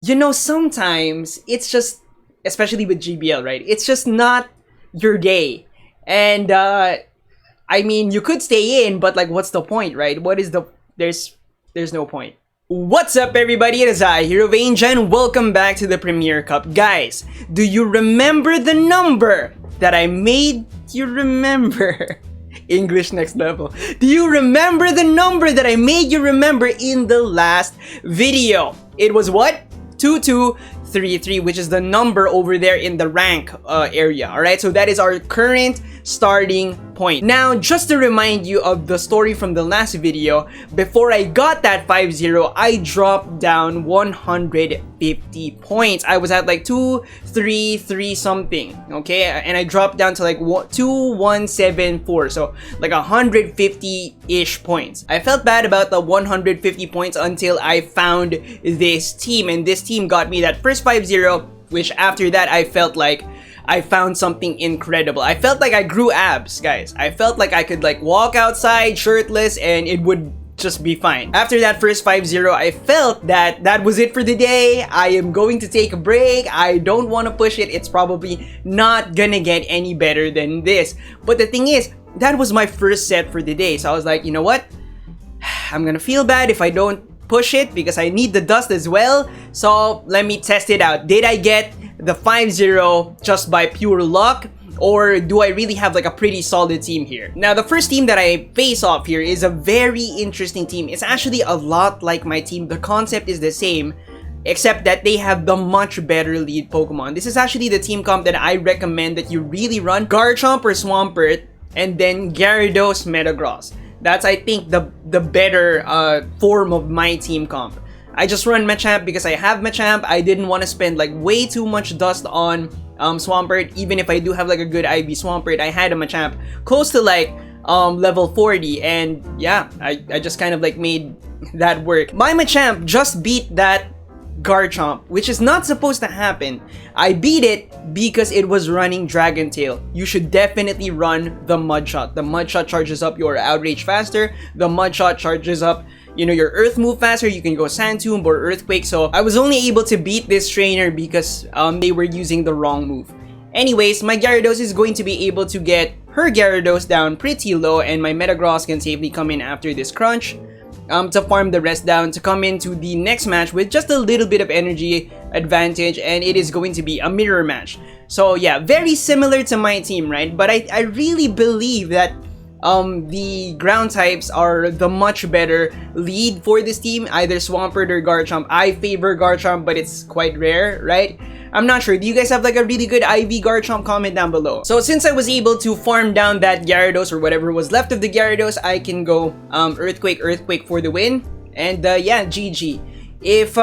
You know, sometimes it's just, especially with GBL, right? It's just not your day. And, I mean, you could stay in, but like, what's the point, right? What is the... There's no point. What's up, everybody? It is I, Hero Vange, and welcome back to the Premier Cup. Guys, do you remember the number that I made you remember? English next level. Do you remember the number that I made you remember in the last video? It was what? 2233, which is the number over there in the rank area. Alright, so that is our current starting point. Now, just to remind you of the story from the last video, before I got that 5-0, I dropped down 150 points. I was at like 233 something, okay? And I dropped down to like 2174, so like 150-ish points. I felt bad about the 150 points until I found this team, and this team got me that first 5-0, which after that I felt like I found something incredible. I felt like I grew abs, guys. I felt like I could like walk outside shirtless and it would just be fine. After that first 5-0, I felt that that was it for the day. I am going to take a break. I don't want to push it. It's probably not gonna get any better than this. But the thing is, that was my first set for the day. So I was like, you know what? I'm gonna feel bad if I don't push it because I need the dust as well. So let me test it out. Did I get the 5-0 just by pure luck, or do I really have like a pretty solid team here? Now, the first team that I face off here is a very interesting team. It's actually a lot like my team. The concept is the same, except that they have the much better lead Pokemon. This is actually the team comp that I recommend that you really run. Garchomp or Swampert, and then Gyarados, Metagross. That's, I think, the better form of my team comp. I just run Machamp because I have Machamp. I didn't want to spend like way too much dust on Swampert. Even if I do have like a good IV Swampert, I had a Machamp close to like level 40, and yeah, I just kind of like made that work. My Machamp just beat that Garchomp, which is not supposed to happen. I beat it because it was running Dragon Tail. You should definitely run the Mud Shot. The Mud Shot charges up your Outrage faster. The Mud Shot charges up, you know, your Earth move faster. You can go Sand Tomb or Earthquake. So I was only able to beat this trainer because they were using the wrong move. Anyways, my Gyarados is going to be able to get her Gyarados down pretty low, and my Metagross can safely come in after this crunch to farm the rest down, to come into the next match with just a little bit of energy advantage, and it is going to be a mirror match. So yeah, very similar to my team, right? But I really believe that the ground types are the much better lead for this team, either Swampert or Garchomp. I favor Garchomp, but it's quite rare, right? I'm not sure. Do you guys have like a really good IV Garchomp? Comment down below. So since I was able to farm down that Gyarados or whatever was left of the Gyarados, I can go Earthquake for the win. And yeah, GG. If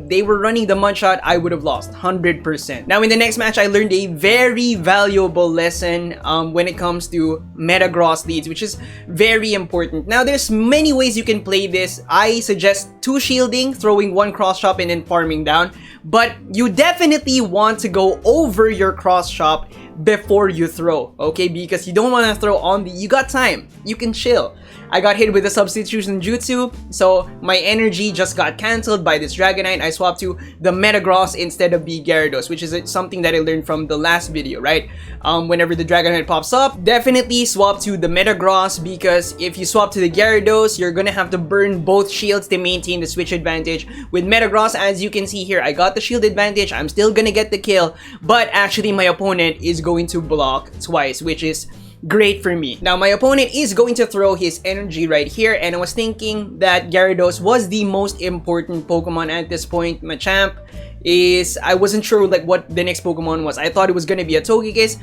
they were running the Mud Shot, I would have lost 100%. Now, in the next match, I learned a very valuable lesson when it comes to Metagross leads, which is very important. Now, there's many ways you can play this. I suggest 2 shielding, throwing 1 cross chop, and then farming down. But you definitely want to go over your cross chop before you throw, okay? Because you don't want to throw on the... You got time. You can chill. I got hit with a substitution jutsu, so my energy just got cancelled by this Dragonite. I swapped to the Metagross instead of the Gyarados, which is something that I learned from the last video, right? Whenever the Dragonite pops up, definitely swap to the Metagross, because if you swap to the Gyarados, you're gonna have to burn both shields to maintain the switch advantage. With Metagross, as you can see here, I got the shield advantage. I'm still gonna get the kill, but actually my opponent is going to block twice, which is great for me. Now, my opponent is going to throw his energy right here, and I was thinking that Gyarados was the most important Pokemon at this point. Machamp is... I wasn't sure like what the next Pokemon was. I thought it was gonna be a Togekiss.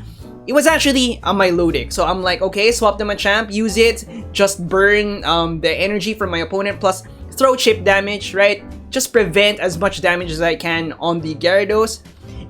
It was actually a Milotic. So I'm like, okay, swap the Machamp, use it, just burn the energy from my opponent, plus throw chip damage, right? Just prevent as much damage as I can on the Gyarados,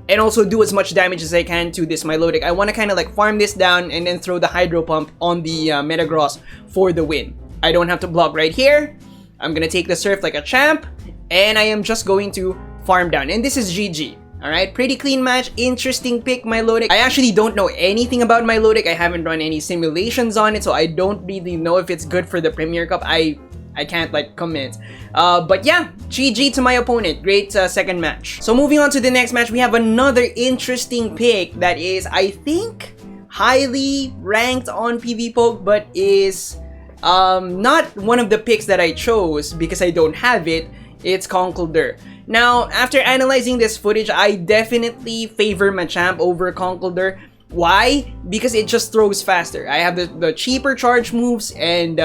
and also do as much damage as I can to this Milotic. I want to kind of like farm this down and then throw the Hydro Pump on the Metagross for the win. I don't have to block right here. I'm gonna take the Surf like a champ, and I am just going to farm down. And this is GG. Alright, pretty clean match. Interesting pick, Milotic. I actually don't know anything about Milotic. I haven't run any simulations on it, so I don't really know if it's good for the Premier Cup. I I can't like commit. But yeah, GG to my opponent. Great second match. So moving on to the next match, we have another interesting pick that is, I think, highly ranked on PvPoke, but is not one of the picks that I chose because I don't have it. It's Conkeldurr. Now, after analyzing this footage, I definitely favor Machamp over Conkeldurr. Why? Because it just throws faster. I have the cheaper charge moves, and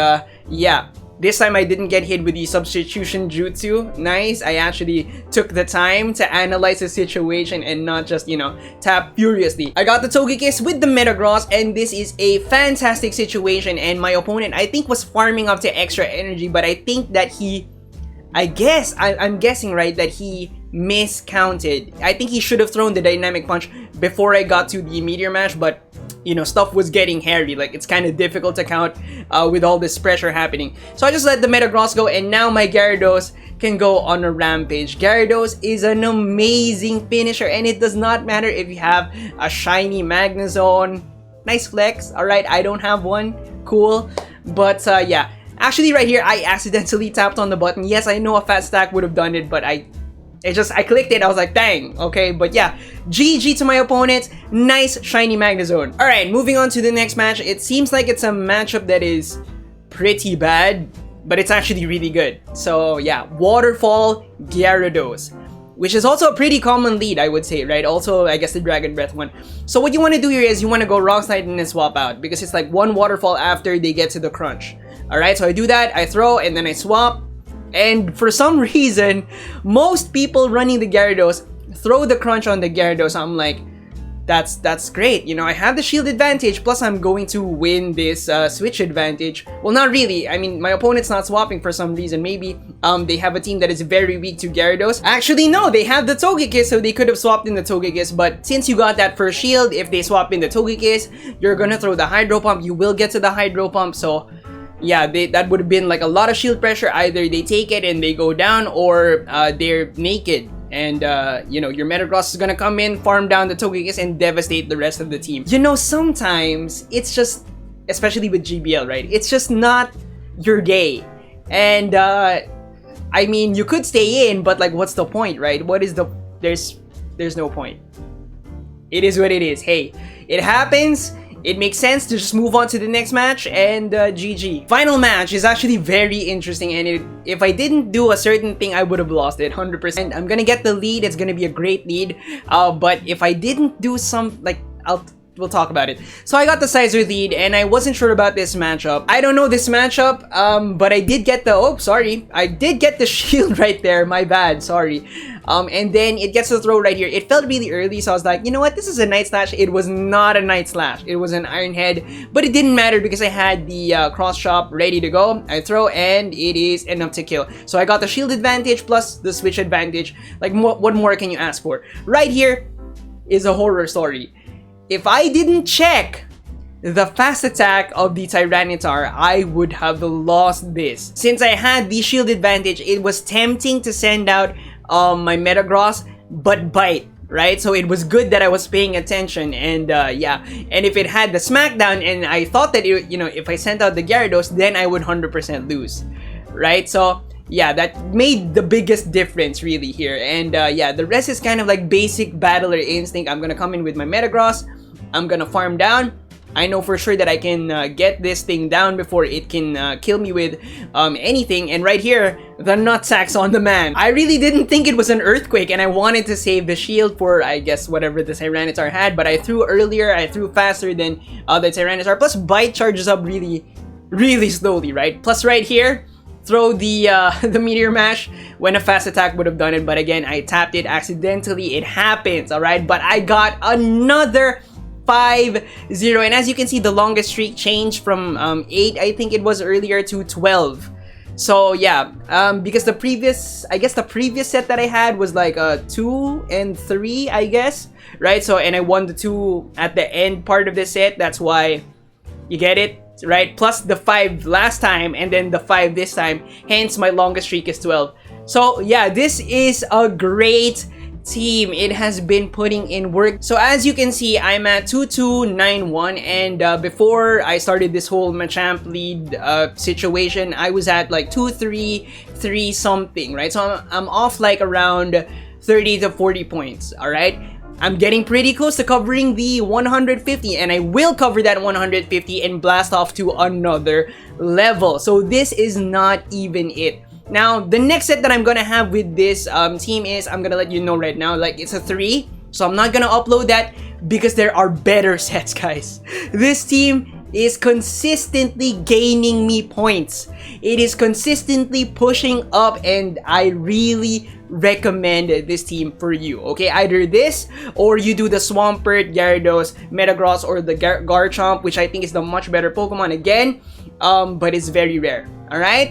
yeah. This time I didn't get hit with the substitution jutsu. Nice. I actually took the time to analyze the situation and not just, you know, tap furiously. I got the Togekiss with the Metagross, and this is a fantastic situation, and my opponent, I think, was farming up to extra energy, but I think that he... I'm guessing, right, that he miscounted. I think he should have thrown the Dynamic Punch before I got to the Meteor Mash, but, you know, stuff was getting hairy. Like, it's kind of difficult to count with all this pressure happening. So I just let the Metagross go, and now my Gyarados can go on a rampage. Gyarados is an amazing finisher, and it does not matter if you have a shiny Magnezone. Nice flex, alright, I don't have one. Cool. But, yeah. Actually, right here, I accidentally tapped on the button. Yes, I know a fat stack would have done it, but I clicked it. I was like, dang. Okay, but yeah, GG to my opponent. Nice shiny Magnezone. All right, moving on to the next match. It seems like it's a matchup that is pretty bad, but it's actually really good. So yeah, Waterfall Gyarados, which is also a pretty common lead, I would say, right? Also, I guess the Dragon Breath one. So what you want to do here is you want to go Rock Slide and then swap out, because it's like one Waterfall after they get to the Crunch. Alright, so I do that, I throw, and then I swap. And for some reason, most people running the Gyarados throw the Crunch on the Gyarados. I'm like, that's great. You know, I have the shield advantage, plus I'm going to win this switch advantage. Well, not really. I mean, my opponent's not swapping for some reason. Maybe they have a team that is very weak to Gyarados. Actually, no, they have the Togekiss, so they could have swapped in the Togekiss. But since you got that first shield, if they swap in the Togekiss, you're gonna throw the Hydro Pump. You will get to the Hydro Pump, so... yeah, that would have been like a lot of shield pressure. Either they take it and they go down, or they're naked. And, you know, your Metagross is gonna come in, farm down the Togekiss, and devastate the rest of the team. You know, sometimes, it's just, especially with GBL, right? It's just not your day. And, I mean, you could stay in, but, like, what's the point, right? What is the... There's no point. It is what it is. Hey, it happens. It makes sense to just move on to the next match, and GG. Final match is actually very interesting, and if I didn't do a certain thing, I would have lost it 100%. I'm gonna get the lead. It's gonna be a great lead, but if I didn't do some, like, we'll talk about it. So I got the Sizer lead, and I wasn't sure about this matchup. I don't know this matchup, but I did get the... oh, sorry. I did get the shield right there. My bad. Sorry. And then it gets to throw right here. It felt really early, so I was like, you know what? This is a Night Slash. It was not a Night Slash. It was an Iron Head, but it didn't matter because I had the Cross Chop ready to go. I throw, and it is enough to kill. So I got the shield advantage plus the switch advantage. Like, what more can you ask for? Right here is a horror story. If I didn't check the fast attack of the Tyranitar, I would have lost this. Since I had the shield advantage, it was tempting to send out my Metagross, but bite, right? So it was good that I was paying attention, and yeah. And if it had the Smackdown, and I thought that, you know, if I sent out the Gyarados, then I would 100% lose, right? So yeah, that made the biggest difference really here. And yeah, the rest is kind of like basic battler instinct. I'm gonna come in with my Metagross. I'm gonna farm down. I know for sure that I can get this thing down before it can kill me with anything. And right here, the Nutsacks on the man. I really didn't think it was an Earthquake, and I wanted to save the shield for, I guess, whatever the Tyranitar had. But I threw earlier, I threw faster than the Tyranitar. Plus, Bite charges up really, really slowly, right? Plus, right here, throw the Meteor Mash when a fast attack would have done it. But again, I tapped it accidentally. It happens, alright? But I got another 5-0, and as you can see, the longest streak changed from 8, I think it was earlier, to 12. So yeah, because the previous set that I had was like 2 and 3, I guess, right? So, and I won the 2 at the end part of the set. That's why you get it, right? Plus the 5 last time, and then the 5 this time. Hence, my longest streak is 12. So yeah, this is a great team, it has been putting in work. So as you can see, I'm at 2291, and before I started this whole Machamp lead situation, I was at like 233 something, right? So I'm off like around 30 to 40 points, all right? I'm getting pretty close to covering the 150, and I will cover that 150 and blast off to another level. So this is not even it. Now, the next set that I'm gonna have with this team is, I'm gonna let you know right now, like, it's a 3. So I'm not gonna upload that because there are better sets, guys. This team is consistently gaining me points. It is consistently pushing up, and I really recommend this team for you, okay? Either this, or you do the Swampert, Gyarados, Metagross, or the Garchomp, which I think is the much better Pokemon again, but it's very rare, alright?